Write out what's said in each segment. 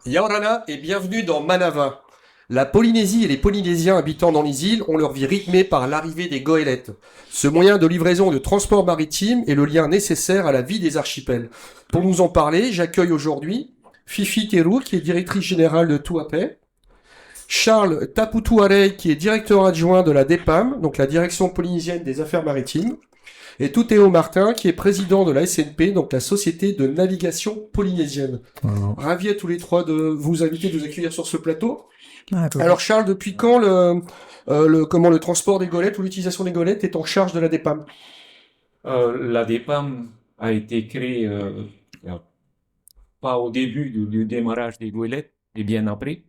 Yaorana et bienvenue dans Manava. La Polynésie et les Polynésiens habitant dans les îles ont leur vie rythmée par l'arrivée des goélettes. Ce moyen de livraison et de transport maritime est le lien nécessaire à la vie des archipels. Pour nous en parler, j'accueille aujourd'hui Fifi Terou, qui est directrice générale de Tuapé, Charles Taputouarey, qui est directeur adjoint de la DEPAM, donc la Direction polynésienne des affaires maritimes, et Toutéo Martin, qui est président de la SNP, donc la Société de navigation polynésienne. Ravi à tous les trois de vous inviter, de vous accueillir sur ce plateau. Alors Charles, depuis quand le transport des golettes ou l'utilisation des golettes est en charge de la DEPAM? La DEPAM a été créée pas au début du démarrage des goélettes, mais bien après.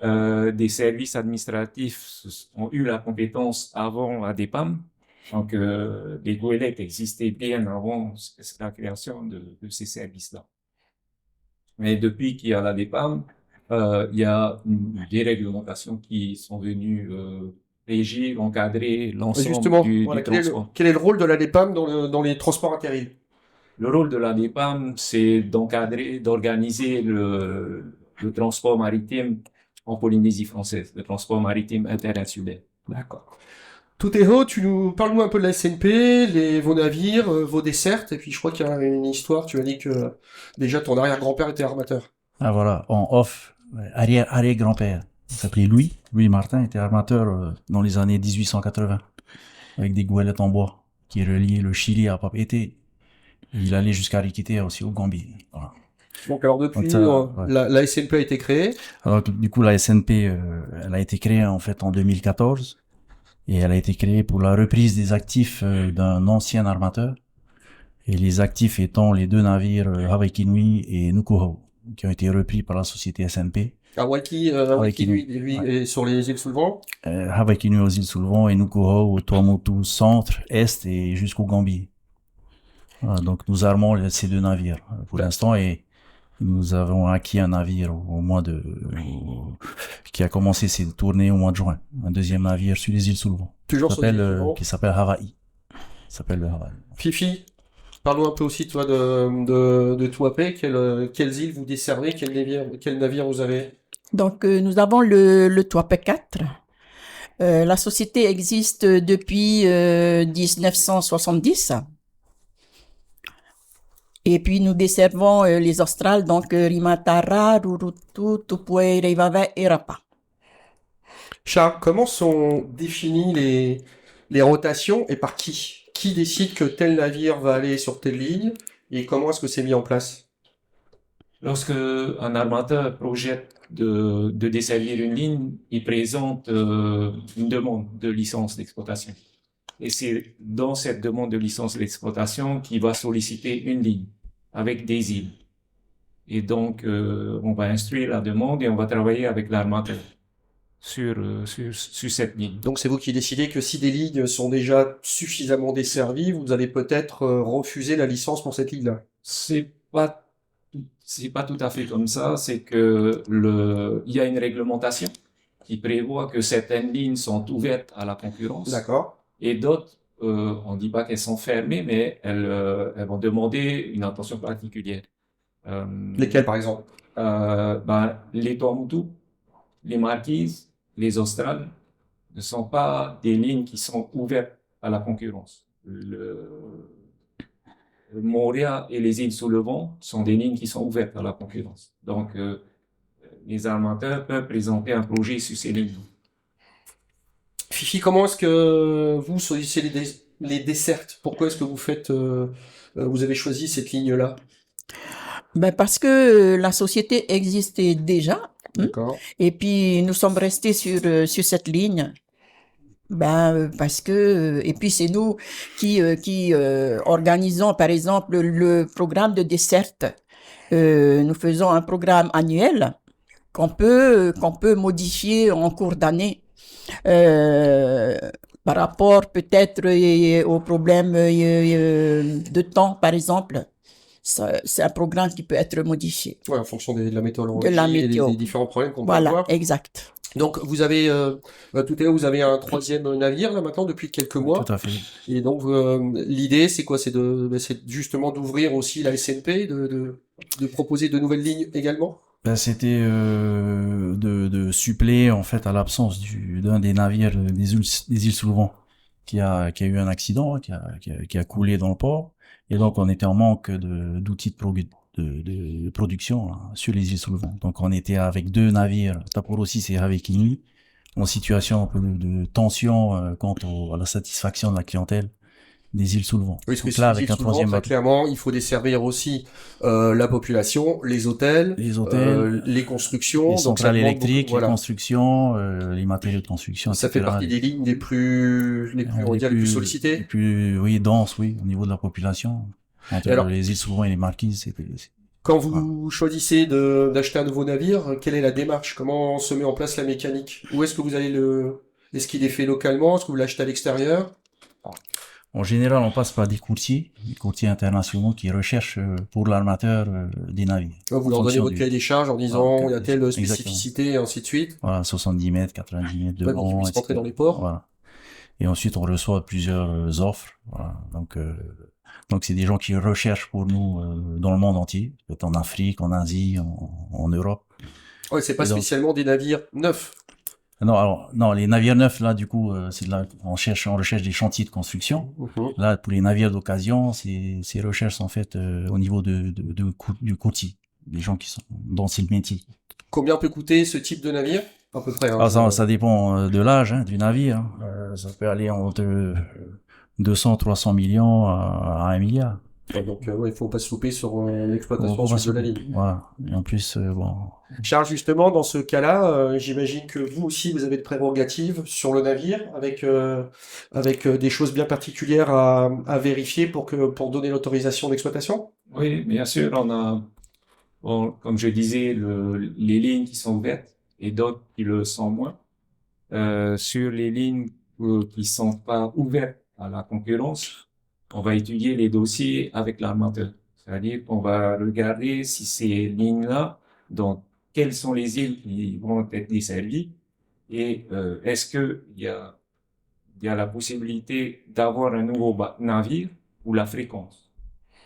Des services administratifs ont eu la compétence avant la DEPAM. Donc, les goélettes existaient bien avant la création de ces services-là. Mais depuis qu'il y a la DEPAM, il y a des réglementations qui sont venues régir, encadrer l'ensemble Justement, du voilà, transport. quel est le rôle de la DEPAM dans les transports inter-îles? Le rôle de la DEPAM, c'est d'encadrer, d'organiser le transport maritime en Polynésie française, le transport maritime interinsulaire. D'accord. Toutéo, parle-nous un peu de la SNP, vos navires, vos dessertes, et puis je crois qu'il y a une histoire, tu as dit que déjà ton arrière-grand-père était armateur. Ah voilà, en off, arrière-grand-père. Il s'appelait Louis. Louis Martin était armateur dans les années 1880, avec des goélettes en bois, qui reliaient le Chili à Papeete. Il allait jusqu'à Riquitea aussi, au Gambie. Voilà. Donc alors depuis, ouais. la SNP a été créée. Alors du coup, la SNP, elle a été créée en fait en 2014, et elle a été créée pour la reprise des actifs d'un ancien armateur, et les actifs étant les deux navires Hawaii Kinui et Nukuhau, qui ont été repris par la société SNP. Hawaii lui Ouais. est sur les îles sous le vent. Hawaii Kinui aux îles sous le vent et Nukuhau au Tuamotu centre, est et jusqu'au Gambie. Voilà, donc nous armons ces deux navires pour l'instant, et nous avons acquis un navire qui a commencé ses tournées au mois de juin. Un deuxième navire sur les îles sous le vent. Toujours sur les îles sous le vent. Qui s'appelle Hawaii. Le Hawaii. Fifi, parlons un peu aussi toi de Tuapé. Quelles îles vous desservez, quel navire vous avez? Donc, nous avons le Tuapé 4. La société existe depuis 1970. Et puis, nous desservons les Australes, donc Rimatara, Rurutu, Tupue, Reivava et Rapa. Charles, comment sont définies les rotations et par qui? Qui décide que tel navire va aller sur telle ligne et comment est-ce que c'est mis en place? Lorsque un armateur projette de desservir une ligne, il présente une demande de licence d'exploitation. Et c'est dans cette demande de licence d'exploitation qu'il va solliciter une ligne avec des îles. Et donc, on va instruire la demande et on va travailler avec l'armateur sur cette ligne. Donc c'est vous qui décidez que si des lignes sont déjà suffisamment desservies, vous allez peut-être refuser la licence pour cette ligne-là. C'est pas tout à fait comme ça. C'est que il y a une réglementation qui prévoit que certaines lignes sont ouvertes à la concurrence. D'accord. Et d'autres, on dit pas qu'elles sont fermées, mais elles vont demander une attention particulière. Lesquelles par exemple? Les Tuamotu, les Marquises, les Australes ne sont pas des lignes qui sont ouvertes à la concurrence. Le Moorea et les îles sous le vent sont des lignes qui sont ouvertes à la concurrence. Donc, les armateurs peuvent présenter un projet sur ces lignes. Fifi, comment est-ce que vous sollicitez les dessertes? Pourquoi est-ce que vous avez choisi cette ligne-là? Parce que la société existait déjà. D'accord. Et puis, nous sommes restés sur cette ligne. Parce que, et puis c'est nous qui organisons, par exemple, le programme de desserte. Nous faisons un programme annuel qu'on peut modifier en cours d'année. Par rapport peut-être aux problèmes de temps, par exemple. C'est un programme qui peut être modifié. Ouais, en fonction de la météorologie De la et météo. des différents problèmes qu'on peut Voilà, avoir. exact. Donc vous avez tout à l'heure vous avez un troisième navire là maintenant depuis quelques mois. Tout à fait. Et donc l'idée c'est quoi? C'est justement d'ouvrir aussi la SNP, de proposer de nouvelles lignes également. Ben, c'était de suppléer en fait à l'absence d'un des navires des îles Soulevant qui a eu un accident, qui a coulé dans le port, et donc on était en manque d'outils de production hein, sur les îles Soulevant. Donc on était avec 2 navires, Taporo 6 et Havekini, en situation un peu de tension quant à la satisfaction de la clientèle des îles Soulevant. Oui, parce que Donc c'est là, les avec îles un souvent, troisième très bateau, clairement, il faut desservir aussi la population, les hôtels, les constructions, les donc ça centrales demande électriques, beaucoup, voilà. les constructions, les matériaux de construction, Ça etc. fait partie des lignes les plus, on va dire, les plus sollicitées. les plus, oui, denses, oui, au niveau de la population. Entre Et alors, les îles Soulevant et les Marquises, quand voilà. vous choisissez d'acheter un nouveau navire, quelle est la démarche? Comment se met en place la mécanique? Où est-ce que vous allez est-ce qu'il est fait localement? Est-ce que vous l'achetez à l'extérieur? En général, on passe par des courtiers internationaux qui recherchent pour l'armateur des navires. Vous En leur donnez fonction votre du, cahier des charges en voilà, disant, il y a telle exactement. spécificité, et ainsi de suite. Voilà, 70 mètres, 90 mètres de Ouais, pour qu'ils long, puissent rentrer etc. dans les ports. Voilà. Et ensuite, on reçoit plusieurs offres. Voilà. Donc c'est des gens qui recherchent pour nous dans le monde entier, peut-être en Afrique, en Asie, en Europe. Ouais, c'est pas Et donc, spécialement des navires neufs. non, alors non, les navires neufs là, du coup, on recherche des chantiers de construction. Là, pour les navires d'occasion, ces recherches sont faites au niveau du courtier, des gens qui sont dans ce métier. Combien peut coûter ce type de navire? À peu près. Hein, Ah, ça dépend de l'âge du navire. Hein. Ça peut aller entre 200-300 millions à 1 milliard. Ouais, donc, ouais, il faut pas se louper sur l'exploitation On va de la ligne. Voilà. Et en plus, bon, Charles, justement, dans ce cas-là, j'imagine que vous aussi, vous avez de prérogatives sur le navire, avec des choses bien particulières à vérifier pour donner l'autorisation d'exploitation. Oui, bien sûr, on a, bon, comme je disais, les lignes qui sont ouvertes et d'autres qui le sont moins. Sur les lignes qui sont pas ouvertes à la concurrence, on va étudier les dossiers avec l'armateur. C'est-à-dire qu'on va regarder si ces lignes-là, donc quelles sont les îles qui vont être desservies et est-ce que il y a la possibilité d'avoir un nouveau navire ou la fréquence.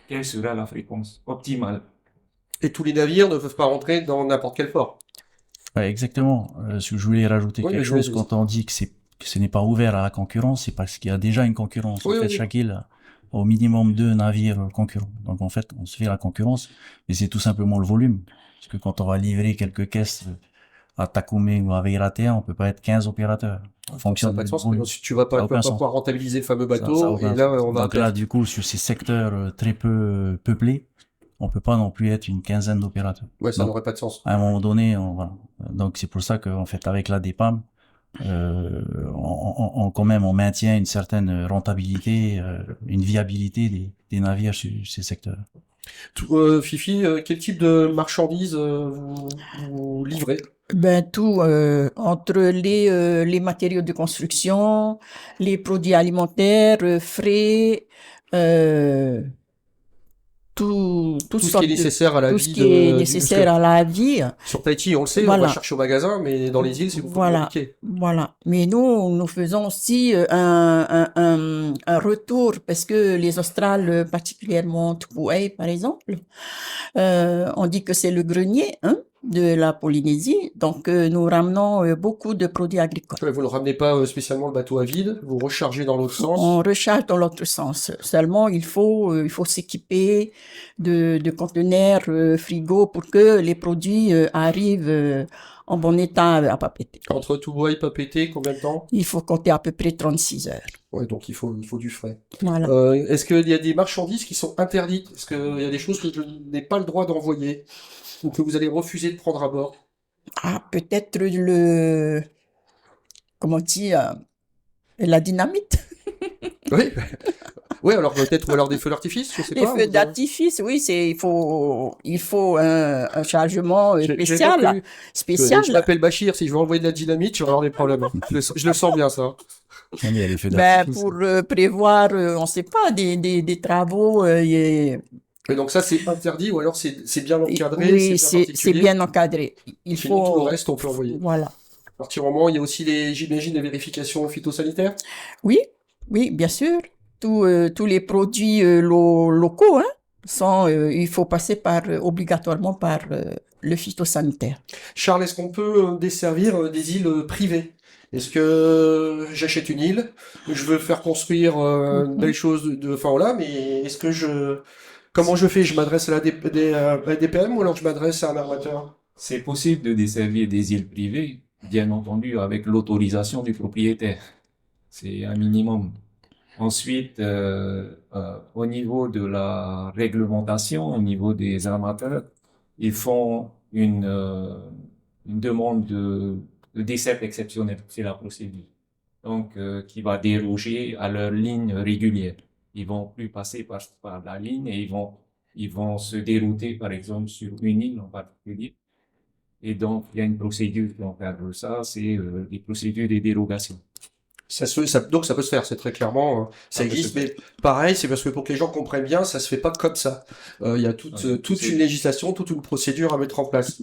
Quelle sera la fréquence optimale? Et tous les navires ne peuvent pas rentrer dans n'importe quel port. ouais, exactement. Ce que je voulais rajouter Oui, quelque mais chose vas-y. quand on dit que ce n'est pas ouvert à la concurrence, c'est parce qu'il y a déjà une concurrence. Oui, En fait, oui. chaque île a au minimum 2 navires concurrents. Donc en fait, on se fait la concurrence, mais c'est tout simplement le volume. Parce que quand on va livrer quelques caisses à Takumi ou à Veiratea, on peut pas être 15 opérateurs. En Ça fonction n'a pas de du sens, volume. parce que tu vas Ça a pas aucun sens. pouvoir rentabiliser le fameux Ça a bateau, aucun et là, sens. on va Donc là, du coup, sur ces secteurs très peu peuplés, on peut pas non plus être une quinzaine d'opérateurs. ouais, ça Donc, n'aurait pas de sens. à un moment donné, voilà. Donc c'est pour ça qu'en fait, avec la DEPAM, quand même, on maintient une certaine rentabilité, une viabilité des navires sur ces secteurs. Fifi, quel type de marchandises vous livrez? Ben tout, entre les matériaux de construction, les produits alimentaires, frais, tout Tout ce qui est nécessaire à la tout vie ce qui est parce nécessaire que à la vie. sur Tahiti, on le sait, on va Voilà. chercher au magasin, mais dans les îles, c'est beaucoup plus Voilà. compliqué. Voilà. Mais nous faisons aussi un retour parce que les Australes, particulièrement Tupuai, par exemple, on dit que c'est le grenier, hein, de la Polynésie. Donc, nous ramenons beaucoup de produits agricoles. Ouais, vous ne ramenez pas spécialement le bateau à vide, vous rechargez dans l'autre sens. On recharge dans l'autre sens. Seulement, il faut s'équiper de conteneurs frigo pour que les produits arrivent en bon état à Papeete. Entre Tubuai et Papeete, combien de temps? Il faut compter à peu près 36 heures. Ouais, donc il faut du frais. Voilà. Est-ce qu'il y a des marchandises qui sont interdites? Est-ce qu'il y a des choses que je n'ai pas le droit d'envoyer ou que vous allez refuser de prendre à bord? Ah, peut-être comment dire, la dynamite. Oui. Oui, alors peut-être, ou alors des feux d'artifice, je sais Les pas. feux d'artifice, oui, il faut un chargement J'ai bien spécial. compris. Spécial. Je m'appelle Bachir, si je veux envoyer de la dynamite, je vais avoir des problèmes. Je le sens bien, ça. Mais il y a les feux Ben, d'artifice. pour prévoir, on sait pas, des travaux. Et donc ça, c'est interdit, ou alors c'est bien encadré, Oui, c'est bien c'est particulier. bien encadré. Il Sinon, tout le faut. reste, on peut envoyer. Voilà. À partir du moment où il y a aussi j'imagine, les vérifications phytosanitaires. Oui, bien sûr. Tous les produits locaux, hein. Il faut passer obligatoirement par le phytosanitaire. Charles, est-ce qu'on peut desservir des îles privées? Est-ce que j'achète une île, je veux faire construire belles choses enfin voilà, mais comment je fais? Je m'adresse à la DPM ou alors je m'adresse à un armateur? C'est possible de desservir des îles privées, bien entendu, avec l'autorisation du propriétaire. C'est un minimum. Ensuite, au niveau de la réglementation, au niveau des armateurs, ils font une demande de desserte exceptionnelle. C'est la procédure. Donc, qui va déroger à leur ligne régulière. Ils vont plus passer par la ligne et ils vont se dérouter, par exemple, sur une île en particulier. Et donc, il y a une procédure qui encadre ça, c'est les procédures de dérogation. Donc ça peut se faire, c'est très clairement, ça existe, mais pareil, c'est parce que pour que les gens comprennent bien, ça se fait pas comme ça. Il y a toute une législation, toute une procédure à mettre en place.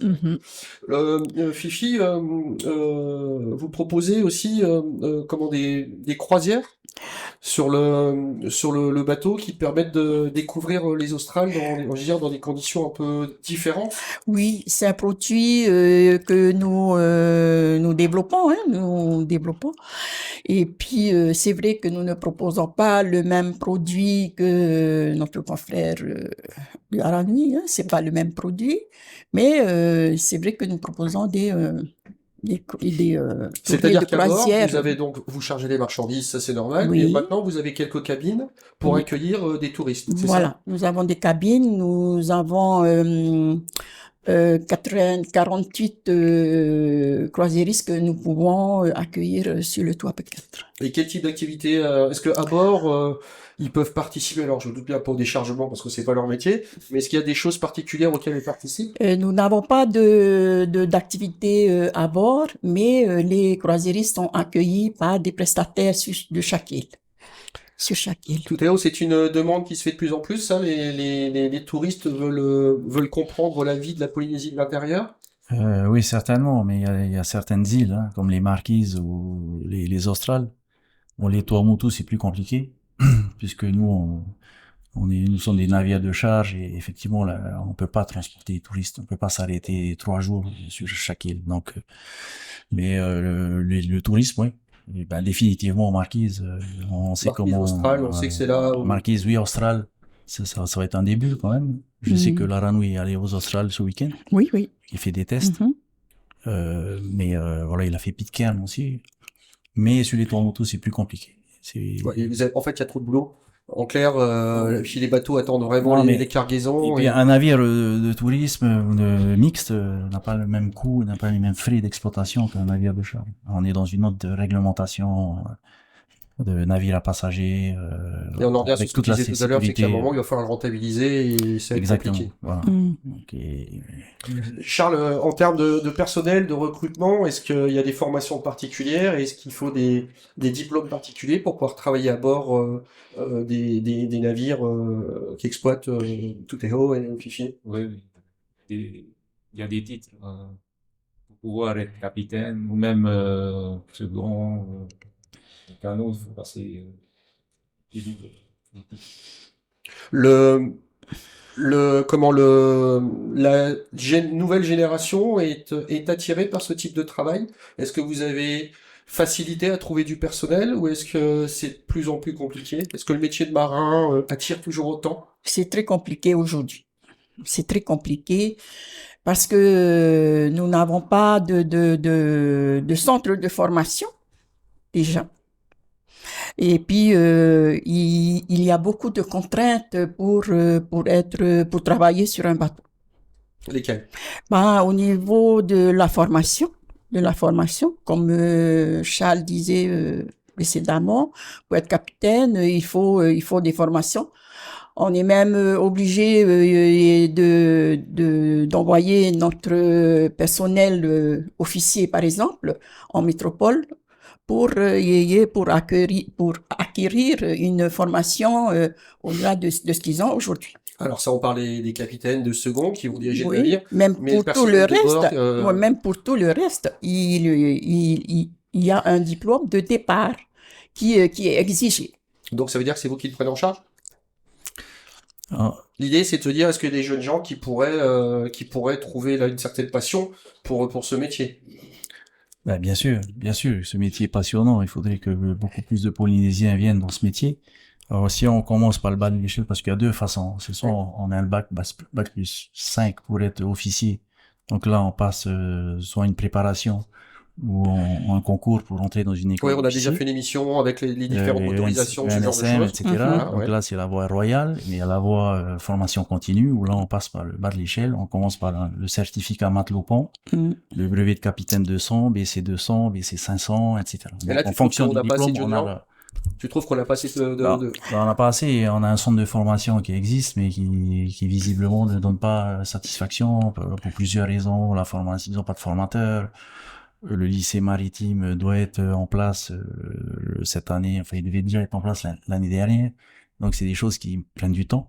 Fifi, vous proposez aussi comment des croisières sur le bateau qui permettent de découvrir les Australes dans des conditions un peu différentes. Oui, c'est un produit que nous développons, Et puis c'est vrai que nous ne proposons pas le même produit que notre confrère du Haranui, c'est pas le même produit, mais c'est vrai que nous proposons des C'est-à-dire qu'abord, croisière. vous chargez des marchandises, ça c'est normal, Oui. et maintenant vous avez quelques cabines pour accueillir des touristes, c'est Voilà, ça? nous avons des cabines, nous avons 48 croisiéristes que nous pouvons accueillir sur le toit P4. Et quel type d'activité est-ce que à bord ils peuvent participer? Alors je doute bien pour des chargements parce que c'est pas leur métier, mais est-ce qu'il y a des choses particulières auxquelles ils participent? Nous n'avons pas d'activité à bord, mais les croisiéristes sont accueillis par des prestataires de chaque île. Sur chaque île. Tout à l'heure, c'est une demande qui se fait de plus en plus, ça, les touristes veulent comprendre la vie de la Polynésie de l'intérieur? Oui, certainement, mais il y a certaines îles, hein, comme les Marquises ou les Australes. Bon, les Tuamotu, c'est plus compliqué, puisque nous sommes des navires de charge et effectivement, là, on peut pas transporter des touristes, on peut pas s'arrêter 3 jours sur chaque île. Donc, mais le tourisme, oui. Et ben, définitivement, Marquise, on sait Marquise comment. Austral, on sait que c'est là où... Marquise, oui, Austral, ça va être un début quand même. Je sais que Laranui est allé aux Australes ce week-end. Oui, oui. Il fait des tests. Mais voilà, il a fait Pitcairn aussi. Mais sur les Tuamotu, c'est plus compliqué. En fait, il y a trop de boulot. En clair, si les bateaux attendent vraiment les cargaisons... Et puis, un navire de tourisme mixte n'a pas le même coût, n'a pas les mêmes frais d'exploitation qu'un navire de charge. On est dans une autre réglementation de navire à passagers. Et on en revient sur ce que tu disais tout à l'heure, c'est qu'à un moment, il va falloir le rentabiliser et ça va être compliqué. Voilà. Charles, en termes de personnel, de recrutement, est-ce qu'il y a des formations particulières? Est-ce qu'il faut des diplômes particuliers pour pouvoir travailler à bord des navires qui exploitent Tuteo et Fifi? Oui. Il y a des titres pour pouvoir être capitaine ou même second canot, il faut passer la nouvelle génération est attirée par ce type de travail? Est-ce que vous avez facilité à trouver du personnel ou est-ce que c'est de plus en plus compliqué? Est-ce que le métier de marin attire toujours autant? C'est très compliqué aujourd'hui. C'est très compliqué parce que nous n'avons pas de centre de formation déjà. Et puis il y a beaucoup de contraintes pour travailler sur un bateau. Lesquelles? Au niveau de la formation, comme Charles disait précédemment, pour être capitaine, il faut des formations. On est même obligé d'envoyer notre personnel officier, par exemple, en métropole, pour acquérir une formation au-delà de ce qu'ils ont aujourd'hui. Alors ça, on parlait des capitaines de second qui vont diriger le navire. Même pour tout le reste, même pour tout le reste, il y a un diplôme de départ qui est exigé. Donc ça veut dire que c'est vous qui le prenez en charge? L'idée, c'est de se dire, est-ce qu'il y a des jeunes gens qui pourraient trouver là une certaine passion pour ce métier? Ben, bien sûr, ce métier est passionnant. Il faudrait que beaucoup plus de Polynésiens viennent dans ce métier. Alors, si on commence par le bas de l'échelle, parce qu'il y a deux façons. C'est soit on a un bac plus 5 pour être officier. Donc là, on passe soit une préparation ou un concours pour entrer dans une école Oui, on a déjà d'officier. fait une émission avec les différentes autorisations, ce genre de NSM, choses. etc. Voilà, Donc ouais. là, c'est la voie royale, mais il y a la voie formation continue, où là, on passe par le bas de l'échelle. On commence par le certificat matelot pont, le brevet de capitaine 200, BC 200, BC 500, etc. Et là, Donc, en tu trouves fonction qu'on du n'a pas assez diplôme, de on a gens? Tu trouves qu'on a pas assez on n'a pas assez, et on a un centre de formation qui existe, mais qui visiblement ne donne pas satisfaction pour plusieurs raisons. La formation, ils n'ont pas de formateur. Le lycée maritime doit être en place cette année. Enfin, il devait déjà être en place l'année dernière. Donc, c'est des choses qui prennent du temps.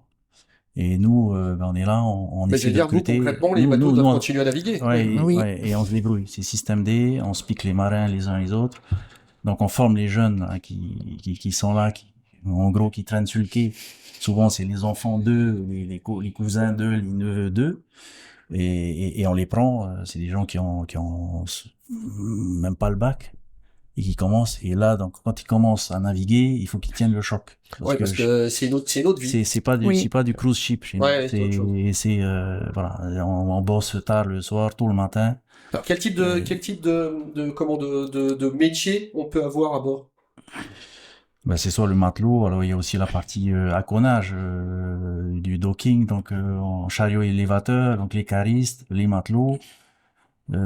Et nous, on est là, on Mais je essaie veux de dire, vous, recruter. concrètement, les bateaux doivent continuer à naviguer. Oui. Et on se débrouille. C'est système D, on se pique les marins les uns les autres. Donc, on forme les jeunes hein, qui sont là, en gros, qui traînent sur le quai. Souvent, c'est les enfants d'eux, les cousins d'eux, les neveux d'eux. Et on les prend, c'est des gens qui ont même pas le bac et qui commencent. Et là, donc, quand ils commencent à naviguer, il faut qu'ils tiennent le choc. Parce que c'est notre vie. C'est pas Oui. c'est pas du cruise ship chez nous. Ouais, c'est autre chose. Voilà, on bosse tard le soir, tôt le matin. Alors, quel type de métier on peut avoir à bord? Ben, c'est soit le matelot, alors il y a aussi la partie accounage du docking, donc en chariot élévateur, donc les caristes, les matelots.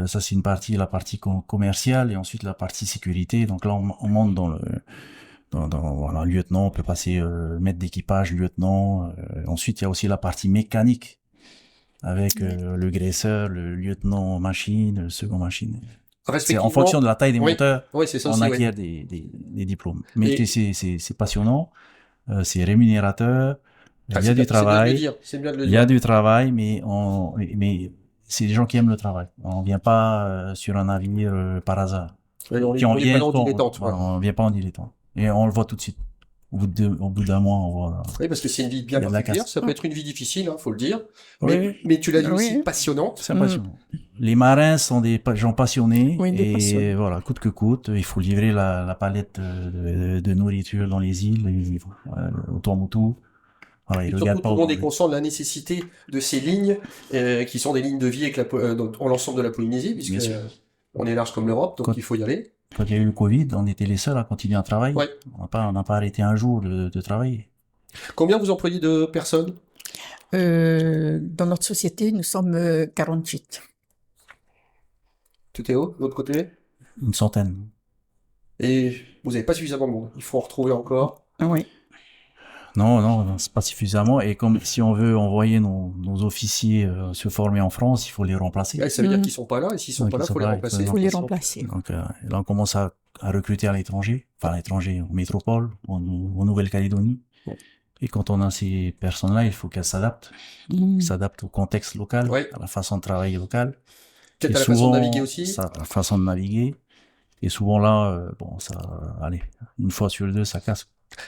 Ça c'est une partie, la partie commerciale, et ensuite la partie sécurité. Donc là on monte voilà, lieutenant, on peut passer maître d'équipage, lieutenant. Ensuite il y a aussi la partie mécanique avec le graisseur, le lieutenant machine, le second machine. C'est en Respectivement. fonction de la taille des Oui. moteurs, Oui, c'est ça on aussi, acquiert des diplômes. Mais Et- c'est passionnant, c'est rémunérateur, il y a du C'est bien de le travail, dire. C'est bien de le il y a dire. du travail, mais c'est des gens qui aiment le travail. On vient pas sur un navire par hasard. Et on Puis on est vient, pas en dilettante, voilà, quoi. on vient pas en dilettante. Et on le voit tout de suite. Au bout d'un mois, on voit. Oui, parce que c'est une vie bien Il y a de la particulière. casse. Ça peut être une vie difficile, hein, faut le dire. Oui. Mais tu l'as dit Oui. aussi, passionnante. C'est passionnant. Les marins sont des gens passionnés, Oui, des et passionnés. voilà, coûte que coûte, il faut livrer la palette de nourriture dans les îles, au Tuamotu. Voilà, ils Et surtout, regardent tout pas le monde est autour. conscient de la nécessité de ces lignes, qui sont des lignes de vie avec dans l'ensemble de la Polynésie, puisque Bien sûr. on est large comme l'Europe, donc Quand- il faut y aller. Quand il y a eu le Covid, on était les seuls à continuer à travailler. Ouais. On n'a pas arrêté un jour de travailler. Combien vous employez de personnes? Dans notre société, nous sommes 48. Tout est haut, de l'autre côté? Une centaine. Et vous n'avez pas suffisamment de monde. Il faut en retrouver encore. Oui. Non, c'est pas suffisamment. Et comme si on veut envoyer nos officiers se former en France, il faut les remplacer. Ouais, ça veut dire Mhm. qu'ils sont pas là, et s'ils sont Ouais, pas là, qu'ils faut sont les pas là, remplacer. Il faut les remplacer. Donc là, on commence à recruter à l'étranger, enfin à l'étranger, en métropole, en Nouvelle-Calédonie. Bon. Et quand on a ces personnes-là, il faut qu'elles s'adaptent. Mm. S'adaptent au contexte local, Ouais. à la façon de travailler locale. Peut-être Et à la façon de souvent, naviguer aussi. la façon de naviguer. Et souvent là, allez, une fois sur deux, ça casse.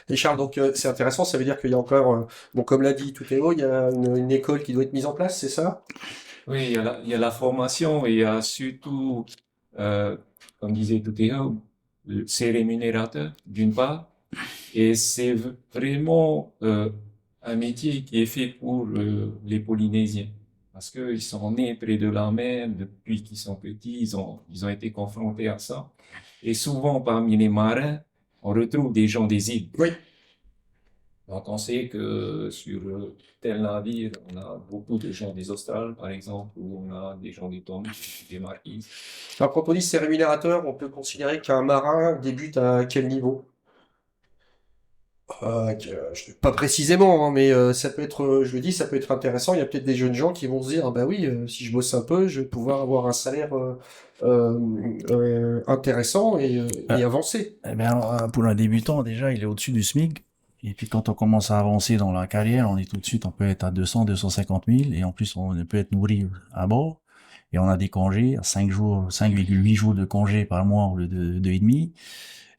Et Charles, donc c'est intéressant, ça veut dire qu'il y a encore, bon, comme l'a dit Toutéo, il y a une école qui doit être mise en place, c'est ça? Oui, il y a la formation et il y a surtout, comme disait Toutéo, c'est rémunérateur, d'une part, et c'est vraiment un métier qui est fait pour les Polynésiens. Parce qu'ils sont nés près de la mer, depuis qu'ils sont petits, ils ont été confrontés à ça. Et souvent, parmi les marins, on retrouve des gens des îles. Oui. Donc, on sait que sur tel navire, on a beaucoup de gens des Australes, par exemple, ou on a des gens des Tonga, des Marquises. Alors quand on dit c'est rémunérateur, on peut considérer qu'un marin débute à quel niveau? Pas précisément, hein, mais ça peut être, je le dis, ça peut être intéressant. Il y a peut-être des jeunes gens qui vont se dire, ah bah oui, si je bosse un peu, je vais pouvoir avoir un salaire intéressant et avancer. Eh bien, pour un débutant, déjà, il est au-dessus du SMIC. Et puis, quand on commence à avancer dans la carrière, on est tout de suite, on peut être à 200, 250 000. Et en plus, on peut être nourri à bord. Et on a des congés à 5,8 jours de congés par mois au lieu de 2,5.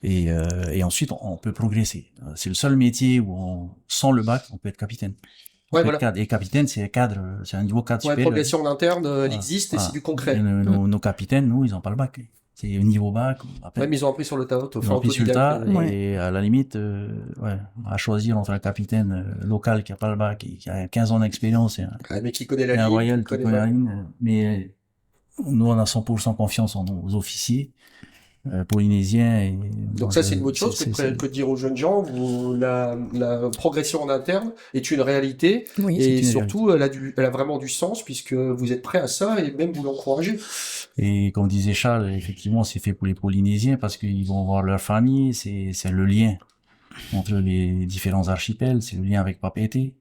Et ensuite, on peut progresser. C'est le seul métier où sans le bac, on peut être capitaine. En Ouais, fait, voilà. cadre. Et capitaine, c'est cadre, c'est un niveau cadre Ouais, supérieur. progression en interne, elle Voilà. existe et Voilà. c'est du concret. Et nos capitaines, nous, ils ont pas le bac. C'est niveau bac, ou à peine. Même ils ont appris sur le tas, Ils enfin ont appris sur le tas, autodidacte. et à la limite, ouais, à choisir entre un capitaine local qui a pas le bac et qui a 15 ans d'expérience et Mais qui connaît la un ligne, royal qui qui connaît connaît la pas. ligne. Mais nous, on a 100% confiance en nos officiers polynésiens. Et Donc ça, c'est une bonne chose que de dire aux jeunes gens, la progression en interne est une réalité Oui. et une surtout, elle a vraiment du sens puisque vous êtes prêts à ça et même vous l'encouragez. Et comme disait Charles, effectivement, c'est fait pour les Polynésiens parce qu'ils vont voir leur famille, c'est le lien entre les différents archipels, c'est le lien avec Papeete. Et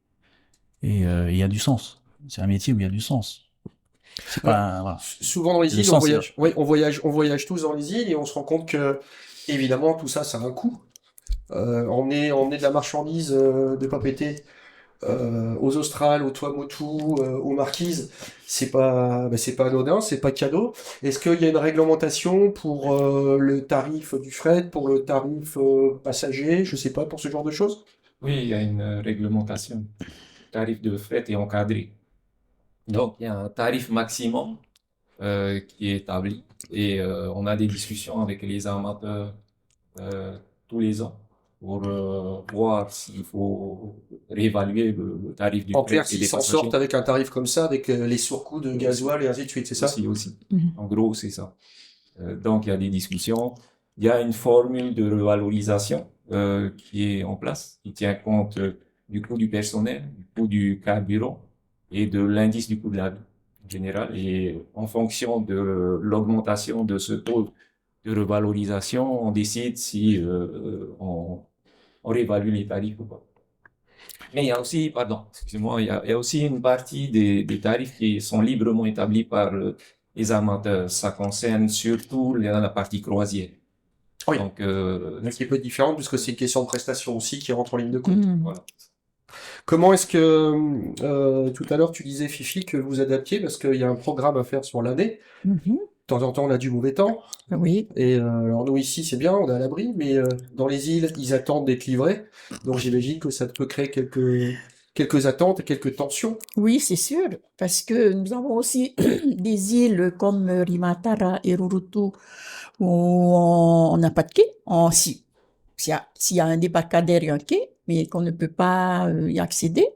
il y a du sens. C'est un métier où il y a du sens. C'est pas, voilà. Souvent dans les Le îles, sens, on voyage tous dans les îles et on se rend compte que, évidemment, tout ça, ça a un coût. Emmener de la marchandise de Papeete aux Australes, aux Tuamotu, aux Marquises, c'est pas anodin, c'est pas cadeau. Est-ce qu'il y a une réglementation pour le tarif du fret, pour le tarif passager, je sais pas, pour ce genre de choses? Oui, il y a une réglementation. Le tarif de fret est encadré. Donc, il y a un tarif maximum qui est établi et on a des discussions avec les armateurs tous les ans pour voir s'il faut réévaluer le tarif du En fret clair, et s'ils des s'en passagers. sortent avec un tarif comme ça, avec les surcoûts de gasoil et ainsi de suite, c'est ça? Aussi. Mhm. En gros, c'est ça. Donc, il y a des discussions. Il y a une formule de revalorisation qui est en place, qui tient compte du coût du personnel, du coût du carburant et de l'indice du coût de la vie en général. Et en fonction de l'augmentation de ce taux de revalorisation, on décide si on réévalue les tarifs ou pas. Mais il y a aussi, pardon, excusez-moi, il y a aussi une partie des tarifs qui sont librement établis par les armateurs. Ça concerne surtout la partie croisière. Oui. Donc, Un petit peu différent puisque c'est une question de prestation aussi qui rentre en ligne de compte. Mhm. voilà. Comment est-ce que tout à l'heure tu disais Fifi que vous adaptiez parce qu'il y a un programme à faire sur l'année. Mhm. De temps en temps on a du mauvais temps Oui. et alors nous ici c'est bien, on est à l'abri, mais dans les îles ils attendent d'être livrés, donc j'imagine que ça peut créer quelques attentes et quelques tensions. Oui, c'est sûr, parce que nous avons aussi des îles comme Rimatara et Rurutu où on n'a pas de quai. S'il y a un débarcadère et un quai, mais qu'on ne peut pas y accéder.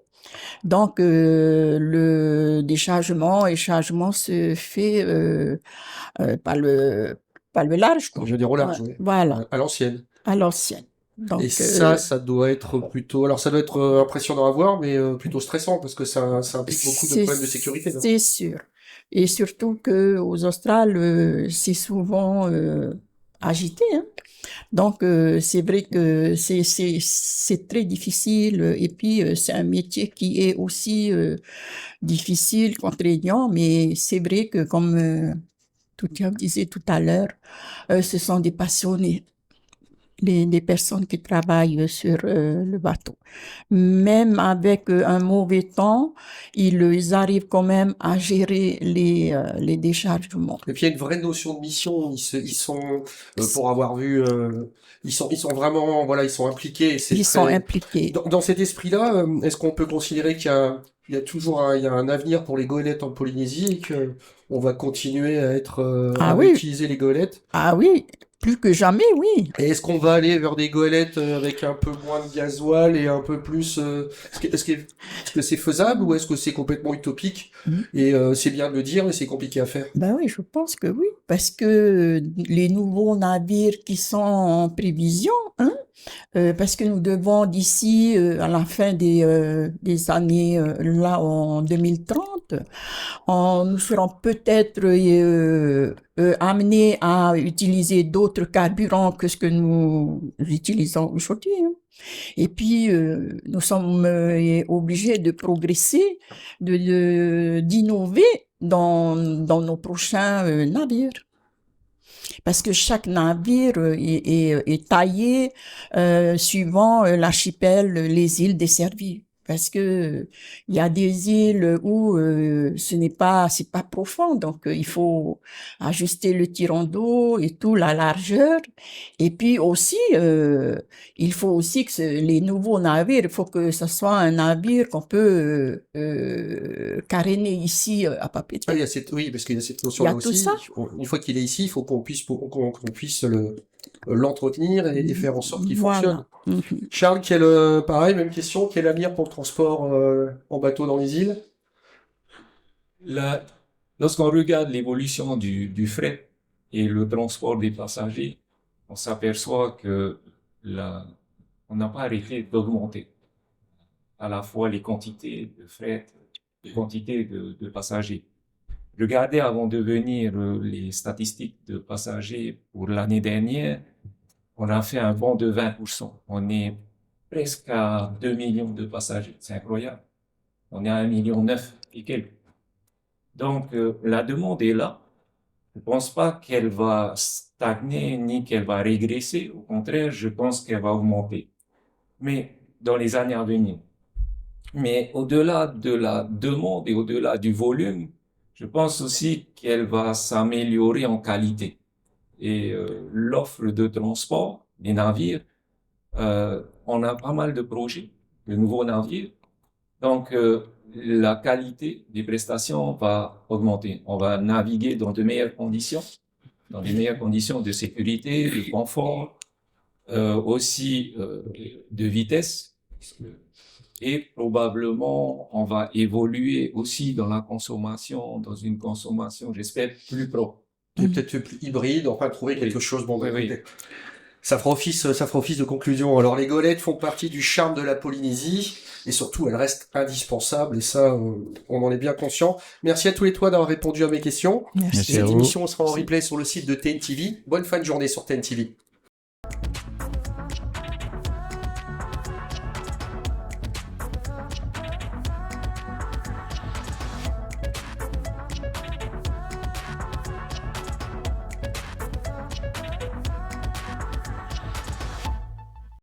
Donc, le déchargement et chargement se fait par le large, quoi. Je veux dire au large, Ouais, oui. voilà, À l'ancienne. à l'ancienne. Donc, Et ça doit être plutôt, alors ça doit être impressionnant à voir, mais plutôt stressant parce que ça implique beaucoup de problèmes de sécurité, non? c'est sûr. Et surtout que aux Australes, c'est souvent agité, hein. Donc, c'est vrai que c'est très difficile. Et puis, c'est un métier qui est aussi difficile, contraignant, mais c'est vrai que, comme Toutia disait tout à l'heure, ce sont des passionnés, les personnes qui travaillent sur le bateau. Même avec un mauvais temps, ils arrivent quand même à gérer les déchargements. Et puis il y a une vraie notion de mission. Ils sont, pour avoir vu, ils sont vraiment, voilà, ils sont impliqués. Et c'est Ils sont très. impliqués. Dans cet esprit-là, est-ce qu'on peut considérer il y a toujours il y a un avenir pour les goélettes en Polynésie et que on va continuer à être, à oui. utiliser les goélettes? Ah oui, plus que jamais, oui. Et est-ce qu'on va aller vers des goélettes avec un peu moins de gasoil et un peu plus, est-ce que c'est faisable ou est-ce que c'est complètement utopique? Et c'est bien de le dire, mais c'est compliqué à faire. Ben oui, je pense que oui, parce que les nouveaux navires qui sont en prévision, hein, parce que nous devons d'ici à la fin des années là en 2030, nous serons peut-être amenés à utiliser d'autres carburants que ce que nous utilisons aujourd'hui, hein. Et puis nous sommes obligés de progresser, d'innover dans nos prochains navires. Parce que chaque navire est taillé suivant l'archipel, les îles desservies. parce que il y a des îles où c'est pas profond, donc il faut ajuster le tirant d'eau et tout, la largeur. Et puis aussi, il faut aussi que les nouveaux navires, il faut que ce soit un navire qu'on peut caréner ici à Papeete. Ah, oui, parce qu'il y a cette Il y notion-là a tout aussi. ça. Une fois qu'il est ici, il faut qu'on puisse l'entretenir et faire en sorte qu'il fonctionne. Voilà. Charles, pareil, même question, quel avenir pour le transport en bateau dans les îles? Lorsqu'on regarde l'évolution du fret et le transport des passagers, on s'aperçoit que on n'a pas arrêté d'augmenter à la fois les quantités de fret, les quantités de passagers. Regardez avant de venir les statistiques de passagers pour l'année dernière, on a fait un bond de 20%. On est presque à 2 millions de passagers. C'est incroyable. On est à 1,9 million et quelques. Donc, la demande est là. Je ne pense pas qu'elle va stagner ni qu'elle va régresser. Au contraire, je pense qu'elle va augmenter. Mais dans les années à venir. Mais au-delà de la demande et au-delà du volume, je pense aussi qu'elle va s'améliorer en qualité. Et l'offre de transport des navires, on a pas mal de projets, de nouveaux navires. Donc, la qualité des prestations va augmenter. On va naviguer dans de meilleures conditions, dans des meilleures conditions de sécurité, de confort, aussi de vitesse. Et probablement, on va évoluer aussi dans la consommation, dans une consommation, j'espère, plus propre. Et peut-être plus hybride, enfin trouver quelque chose. Bon, Oui, oui. écoutez, ça fera office de conclusion. Alors les goélettes font partie du charme de la Polynésie et surtout elles restent indispensables et ça, on en est bien conscient. Merci à tous les trois d'avoir répondu à mes questions. Merci à Cette vous. émission sera en replay sur le site de TNTV. Bonne fin de journée sur TNTV.